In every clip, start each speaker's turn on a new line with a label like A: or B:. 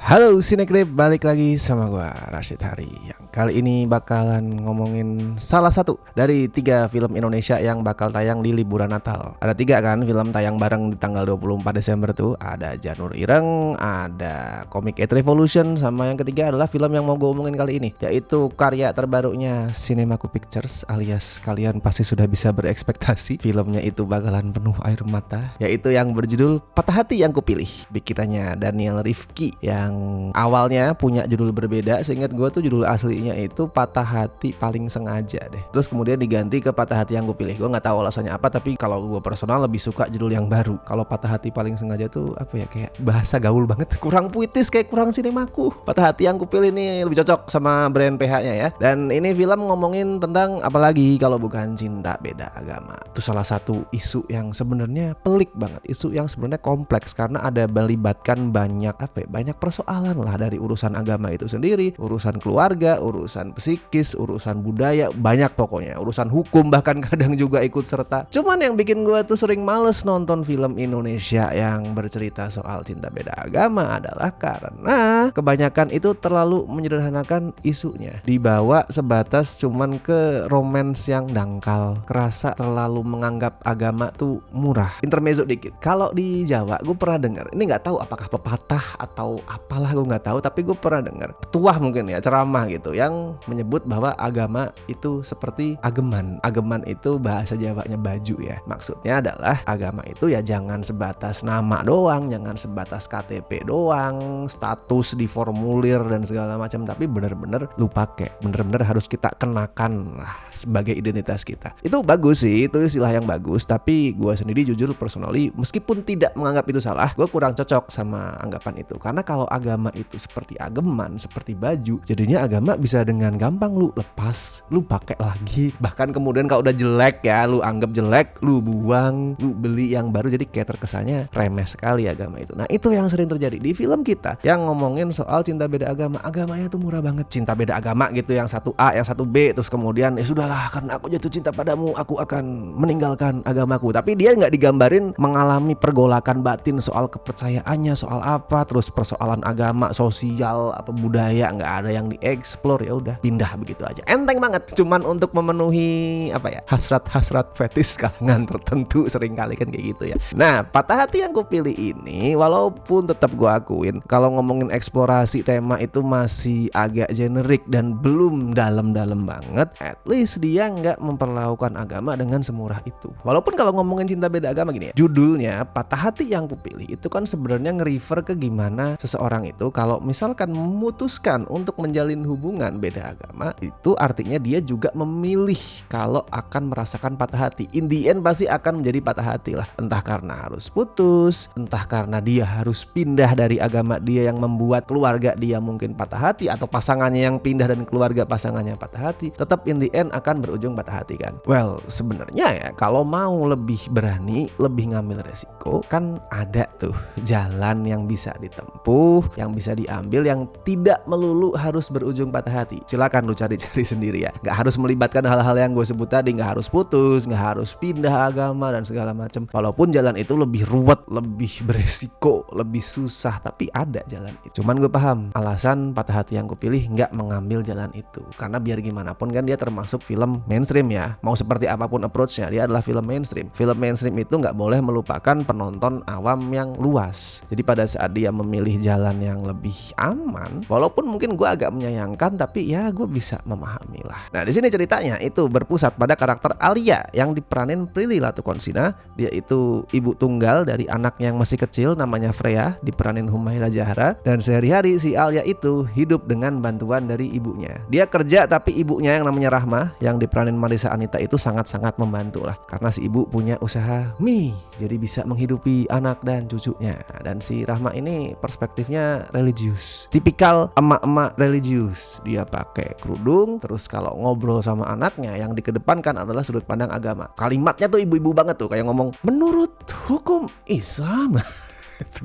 A: Halo Sinekrip, balik lagi sama gua Rashid Hari yang kali ini bakalan ngomongin salah satu dari 3 film Indonesia yang bakal tayang di liburan Natal. Ada 3 kan film tayang bareng di tanggal 24 Desember tuh. Ada Janur Ireng, ada Comic 8 Revolution, sama yang ketiga adalah film yang mau gue omongin kali ini, yaitu karya terbarunya Cinemaku Pictures, alias kalian pasti sudah bisa berekspektasi filmnya itu bakalan penuh air mata, yaitu yang berjudul Patah Hati Yang Kupilih, bikinannya Daniel Rifki, yang awalnya punya judul berbeda. Seingat gue tuh judul aslinya itu Patah Hati Paling Sengaja deh. Terus kemudian diganti ke Patah Hati Yang Kupilih. Gue nggak tahu alasannya apa, tapi kalau gue personal lebih suka judul yang baru. Kalau Patah Hati Paling Sengaja tuh apa ya, kayak bahasa gaul banget, kurang puitis, kayak kurang sinemaku. Patah Hati Yang Kupilih ini lebih cocok sama brand PH-nya ya. Dan ini film ngomongin tentang apalagi kalau bukan cinta beda agama. Itu salah satu isu yang sebenarnya pelik banget, isu yang sebenarnya kompleks karena ada melibatkan banyak persoalan lah, dari urusan agama itu sendiri, urusan keluarga, urusan psikis, urusan budaya, banyak pokoknya, urusan hukum bahkan kadang juga ikut serta. Cuman yang bikin gue tuh sering males nonton film Indonesia yang bercerita soal cinta beda agama adalah karena kebanyakan itu terlalu menyederhanakan isunya, dibawa sebatas cuman ke romance yang dangkal, kerasa terlalu menganggap agama tuh murah. Intermezzo dikit, kalau di Jawa gue pernah dengar, ini nggak tahu apakah pepatah atau apalah, gue nggak tahu, tapi gue pernah dengar petuah mungkin ya, ceramah gitu, yang menyebut bahwa agama itu seperti ageman. Ageman itu bahasa Jawanya baju ya. Maksudnya adalah agama itu ya jangan sebatas nama doang, jangan sebatas KTP doang, status di formulir dan segala macam, tapi bener-bener lu pakai, bener-bener harus kita kenakan lah sebagai identitas kita. Itu bagus sih, itu istilah yang bagus, tapi gue sendiri jujur personally, meskipun tidak menganggap itu salah, gue kurang cocok sama anggapan itu. Karena kalau agama itu seperti ageman, seperti baju, jadinya agama bisa dengan gampang lu lepas, lu pakai lagi, bahkan kemudian kalau udah jelek ya, lu anggap jelek, lu buang, lu beli yang baru, jadi kayak terkesannya remeh sekali agama itu. Nah itu yang sering terjadi di film kita yang ngomongin soal cinta beda agama. Agamanya tuh murah banget, cinta beda agama gitu, yang satu A, yang satu B, terus kemudian ya sudahlah, karena aku jatuh cinta padamu, aku akan meninggalkan agamaku. Tapi dia nggak digambarin mengalami pergolakan batin soal kepercayaannya, soal apa, terus persoalan agama, sosial, apa budaya, nggak ada yang dieksplor. Ya udah pindah begitu aja, enteng banget, cuman untuk memenuhi apa ya, hasrat fetis kalangan tertentu, sering kali kan kayak gitu ya. Nah, Patah Hati Yang Kupilih ini walaupun tetap gue akuin kalau ngomongin eksplorasi tema itu masih agak generik dan belum dalam-dalam banget, at least dia nggak memperlakukan agama dengan semurah itu. Walaupun kalau ngomongin cinta beda agama gini ya, judulnya Patah Hati Yang Kupilih itu kan sebenarnya nge-refer ke gimana seseorang itu kalau misalkan memutuskan untuk menjalin hubungan beda agama, itu artinya dia juga memilih kalau akan merasakan patah hati. In the end pasti akan menjadi patah hati lah, entah karena harus putus, entah karena dia harus pindah dari agama dia yang membuat keluarga dia mungkin patah hati, atau pasangannya yang pindah dan keluarga pasangannya patah hati. Tetap in the end akan berujung patah hati kan. Well, sebenarnya ya kalau mau lebih berani, lebih ngambil resiko, kan ada tuh jalan yang bisa ditempuh, yang bisa diambil, yang tidak melulu harus berujung patah hati. Silakan lu cari-cari sendiri ya. Gak harus melibatkan hal-hal yang gue sebut tadi, gak harus putus, gak harus pindah agama dan segala macam. Walaupun jalan itu lebih ruwet, lebih beresiko, lebih susah, tapi ada jalan itu. Cuman gue paham alasan Patah Hati Yang Kupilih gak mengambil jalan itu, karena biar gimana pun kan dia termasuk film mainstream ya. Mau seperti apapun approach-nya, dia adalah film mainstream. Film mainstream itu gak boleh melupakan penonton awam yang luas. Jadi pada saat dia memilih jalan yang lebih aman, walaupun mungkin gue agak menyayangkan, tapi ya gue bisa memahami lah. Nah di sini ceritanya itu berpusat pada karakter Alia yang diperanin Prilly Latukonsina. Dia itu ibu tunggal dari anak yang masih kecil namanya Freya, diperanin Humaira Zahra. Dan sehari-hari si Alia itu hidup dengan bantuan dari ibunya. Dia kerja, tapi ibunya yang namanya Rahma yang diperanin Marisa Anita itu sangat-sangat membantu lah, karena si ibu punya usaha mie, jadi bisa menghidupi anak dan cucunya. Dan si Rahma ini perspektifnya religius, tipikal emak-emak religius. Dia pakai kerudung, terus kalau ngobrol sama anaknya yang dikedepankan adalah sudut pandang agama. Kalimatnya tuh ibu-ibu banget tuh, kayak ngomong menurut hukum Islam.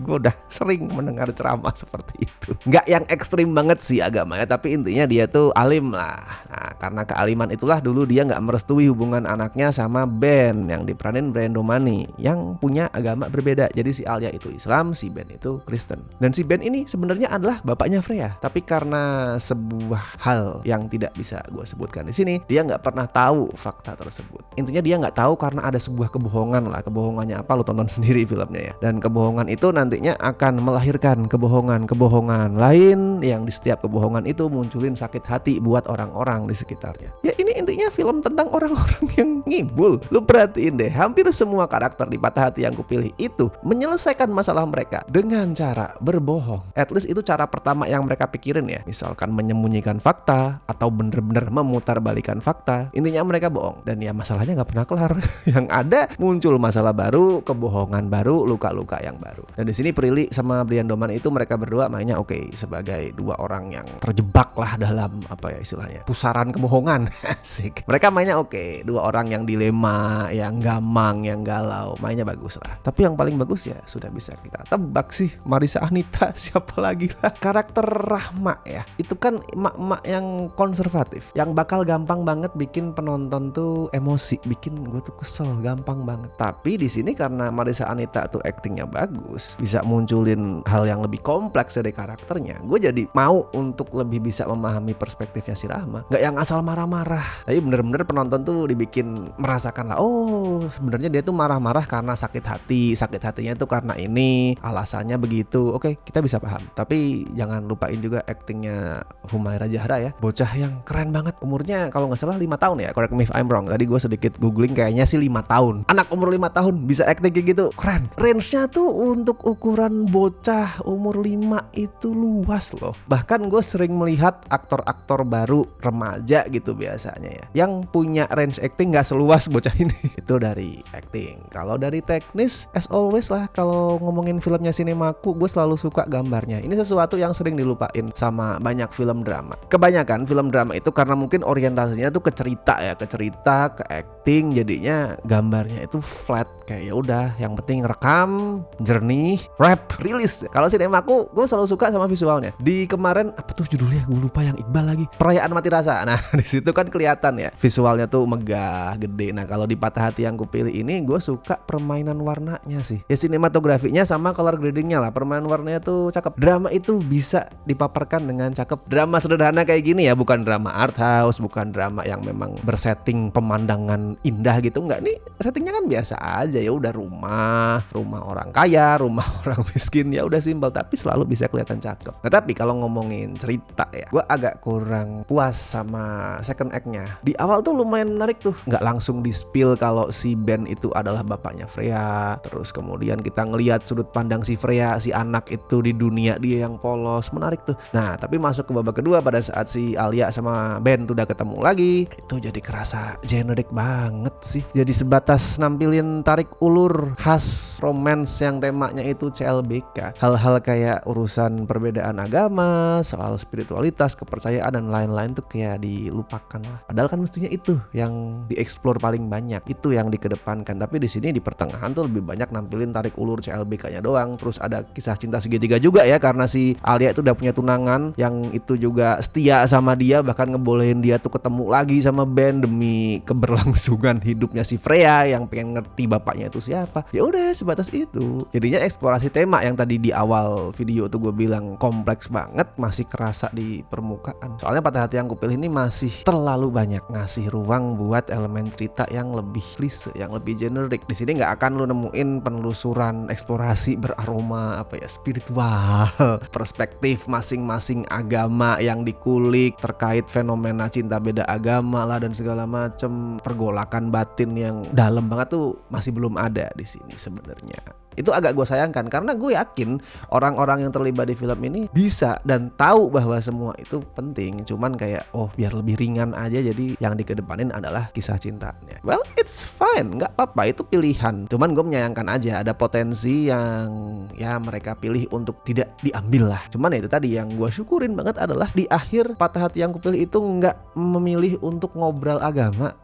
A: Gue udah sering mendengar ceramah seperti itu. Nggak yang ekstrim banget sih agamanya, tapi intinya dia tuh alim lah. Nah, karena kealiman itulah dulu dia nggak merestui hubungan anaknya sama Ben yang diperanin Brian Domani yang punya agama berbeda. Jadi si Alia itu Islam, si Ben itu Kristen. Dan si Ben ini sebenarnya adalah bapaknya Freya. Tapi karena sebuah hal yang tidak bisa gue sebutkan di sini, dia nggak pernah tahu fakta tersebut. Intinya dia nggak tahu karena ada sebuah kebohongan lah. Kebohongannya apa lu tonton sendiri filmnya ya. Dan kebohongan itu nantinya akan melahirkan kebohongan lain yang di setiap kebohongan itu munculin sakit hati buat orang-orang di sekitarnya. Ya ini intinya film tentang orang-orang yang ngibul. Lu perhatiin deh, hampir semua karakter di Patah Hati yang kupilih itu menyelesaikan masalah mereka dengan cara berbohong. At least itu cara pertama yang mereka pikirin ya. Misalkan menyembunyikan fakta atau bener-bener memutarbalikan fakta. Intinya mereka bohong dan ya masalahnya nggak pernah kelar. Yang ada muncul masalah baru, kebohongan baru, luka-luka yang baru. Dan di sini Prilly sama Brian Doman itu mereka berdua mainnya oke sebagai dua orang yang terjebak lah dalam apa ya istilahnya pusaran kebohongan. Asik. Mereka mainnya oke, dua orang yang dilema, yang gamang, yang galau, mainnya bagus lah. Tapi yang paling bagus ya sudah bisa kita tebak sih, Marissa Anita siapa lagi lah. Karakter Rahma ya, itu kan emak-emak yang konservatif, yang bakal gampang banget bikin penonton tuh emosi, bikin gue tuh kesel, gampang banget. Tapi di sini karena Marissa Anita tuh aktingnya bagus, bisa munculin hal yang lebih kompleks dari karakternya, gue jadi mau untuk lebih bisa memahami perspektifnya si Rahma. Gak yang asal marah-marah, tapi bener-bener penonton tuh dibikin merasakan lah, oh sebenarnya dia tuh marah-marah karena sakit hatinya tuh karena ini, alasannya begitu. Oke, kita bisa paham. Tapi jangan lupain juga aktingnya Humaira Zahra ya, bocah yang keren banget. Umurnya kalau gak salah 5 tahun ya, correct me if I'm wrong. Tadi gue sedikit googling, kayaknya sih 5 tahun. Anak umur 5 tahun bisa acting kayak gitu, keren. Range-nya tuh untuk ukuran bocah umur 5 itu luas loh. Bahkan gue sering melihat aktor-aktor baru remaja gitu biasanya ya, yang punya range acting gak seluas bocah ini. Itu dari acting. Kalau dari teknis, as always lah, kalau ngomongin filmnya Sinemaku, gue selalu suka gambarnya. Ini sesuatu yang sering dilupain sama banyak film drama. Kebanyakan film drama itu karena mungkin orientasinya tuh ke cerita ya, ke acting, jadinya gambarnya itu flat. Kayak ya udah, yang penting rekam, jernih, rap, rilis. Kalau Sinemaku, gue selalu suka sama visualnya. Di kemarin apa tuh judulnya? Gue lupa, yang Iqbal lagi. Perayaan Mati Rasa. Nah, di situ kan kelihatan ya, visualnya tuh megah, gede. Nah, kalau di Patah Hati yang kupilih ini, gue suka permainan warnanya sih. Ya sinematografinya sama color gradingnya lah. Permainan warnanya tuh cakep. Drama itu bisa dipaparkan dengan cakep. Drama sederhana kayak gini ya, bukan drama art house, bukan drama yang memang bersetting pemandangan indah gitu. Enggak, nih settingnya kan biasa aja. Ya udah, rumah orang kaya, rumah orang miskin, ya udah simpel, tapi selalu bisa kelihatan cakep. Nah, tapi kalau ngomongin cerita ya, gue agak kurang puas sama second act-nya. Di awal tuh lumayan menarik tuh, nggak langsung di-spill kalau si Ben itu adalah bapaknya Freya. Terus kemudian kita ngelihat sudut pandang si Freya, si anak itu di dunia dia yang polos, menarik tuh. Nah, tapi masuk ke babak kedua pada saat si Alia sama Ben tuh udah ketemu lagi, itu jadi kerasa generic banget sih. Jadi sebatas nampilin tarik ulur khas romance yang temanya itu CLBK. Hal-hal kayak urusan perbedaan agama, soal spiritualitas, kepercayaan dan lain-lain tuh kayak dilupakan lah. Padahal kan mestinya itu yang dieksplor paling banyak, itu yang dikedepankan. Tapi di sini di pertengahan tuh lebih banyak nampilin tarik ulur CLBK-nya doang. Terus ada kisah cinta segitiga juga ya, karena si Alia itu udah punya tunangan yang itu juga setia sama dia, bahkan ngebolehin dia tuh ketemu lagi sama Ben demi keberlangsungan hidupnya si Freya yang pengen ngerti bapaknya itu siapa. Ya udah sebatas itu. Jadinya eksplorasi tema yang tadi di awal video tuh gue bilang kompleks banget, masih kerasa di permukaan. Soalnya Patah Hati yang kupilih ini masih terlalu banyak ngasih ruang buat elemen cerita yang lebih klise, yang lebih generik. Di sini nggak akan lu nemuin penelusuran eksplorasi beraroma apa ya, spiritual, perspektif masing-masing agama yang dikulik terkait fenomena cinta beda agama lah dan segala macem, pergolakan batin yang dalam banget tuh masih belum ada di sini sebenarnya. Itu agak gue sayangkan karena gue yakin orang-orang yang terlibat di film ini bisa dan tahu bahwa semua itu penting, cuman kayak biar lebih ringan aja, jadi yang dikedepanin adalah kisah cintanya. Well, it's fine, nggak apa-apa, itu pilihan. Cuman gue menyayangkan aja ada potensi yang ya mereka pilih untuk tidak diambil lah. Cuman ya itu tadi yang gue syukurin banget adalah di akhir Patah Hati yang kupilih itu nggak memilih untuk ngobrol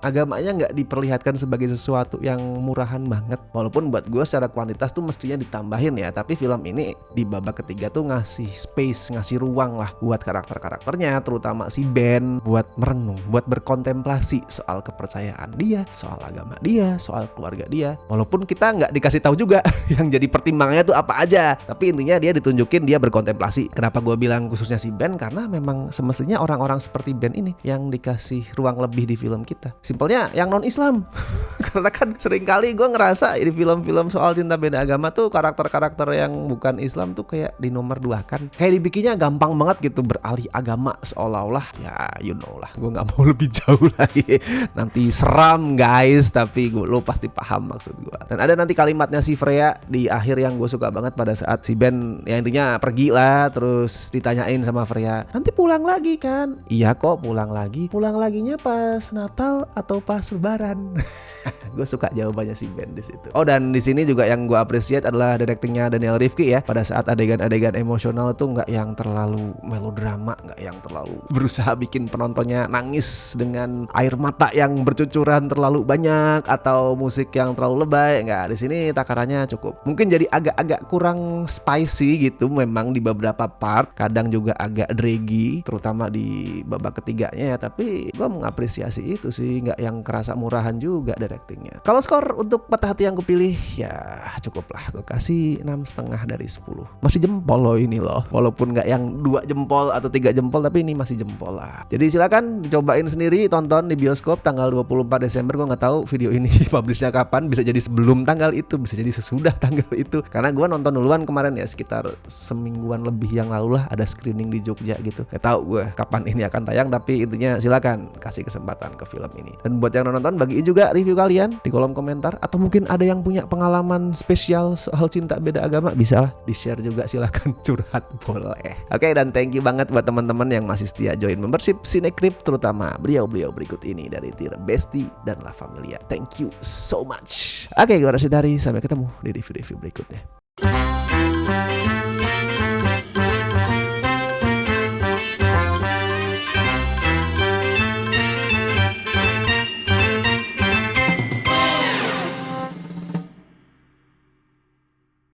A: agamanya nggak diperlihatkan sebagai sesuatu yang murahan banget. Walaupun buat gue secara kuantitas tuh mestinya ditambahin ya, tapi film ini di babak ketiga tuh ngasih space, ngasih ruang lah buat karakter-karakternya, terutama si Ben, buat merenung, buat berkontemplasi soal kepercayaan dia, soal agama dia, soal keluarga dia. Walaupun kita nggak dikasih tahu juga yang jadi pertimbangannya tuh apa aja, tapi intinya dia ditunjukin dia berkontemplasi. Kenapa gue bilang khususnya si Ben? Karena memang semestinya orang-orang seperti Ben ini yang dikasih ruang lebih di film kita. Simpelnya yang non-Islam. Karena kan seringkali gue ngerasa di film-film soal cinta beda agama tuh karakter-karakter yang bukan Islam tuh kayak di nomor 2 kan. Kayak dibikinnya gampang banget gitu, beralih agama seolah-olah ya you know lah. Gue gak mau lebih jauh lagi, nanti seram guys, tapi lo pasti paham maksud gue. Dan ada nanti kalimatnya si Freya di akhir yang gue suka banget pada saat si Ben ya intinya pergi lah, terus ditanyain sama Freya, nanti pulang lagi kan? Iya kok pulang lagi. Pulang laginya pas Natal atau pas Lebaran? Gue suka jawabannya si Ben di situ. Oh, dan di sini juga yang gue appreciate adalah directingnya Daniel Rifki ya. Pada saat adegan-adegan emosional itu nggak yang terlalu melodrama, nggak yang terlalu berusaha bikin penontonnya nangis dengan air mata yang bercucuran terlalu banyak atau musik yang terlalu lebay. Nggak, di sini takarannya cukup. Mungkin jadi agak-agak kurang spicy gitu memang di beberapa part. Kadang juga agak draggy, terutama di babak ketiganya ya. Tapi gue mengapresiasi itu sih, nggak yang kerasa murahan juga directingnya. Kalau skor untuk Patah Hati yang gue pilih ya cukup lah, gue kasih 6,5 dari 10. Masih jempol loh ini loh, walaupun nggak yang 2 jempol atau 3 jempol, tapi ini masih jempol lah. Jadi silakan dicobain sendiri, tonton di bioskop tanggal 24 Desember. Gue nggak tahu video ini publishnya kapan, bisa jadi sebelum tanggal itu, bisa jadi sesudah tanggal itu, karena gue nonton duluan kemarin ya, sekitar semingguan lebih yang lalu lah, ada screening di Jogja gitu. Gak tahu gue kapan ini akan tayang, tapi intinya silakan kasih kesempatan ke film ini. Dan buat yang nonton, bagiin juga review kalian di kolom komentar, atau mungkin ada yang punya pengalaman spesial soal cinta beda agama, bisa lah di share juga, silakan curhat boleh. Oke, dan thank you banget buat teman-teman yang masih setia join membership Cinecrip, terutama beliau-beliau berikut ini dari tier Besti dan La Familia. Thank you so much. Oke, gue Rashid Hari, sampai ketemu di review-review berikutnya.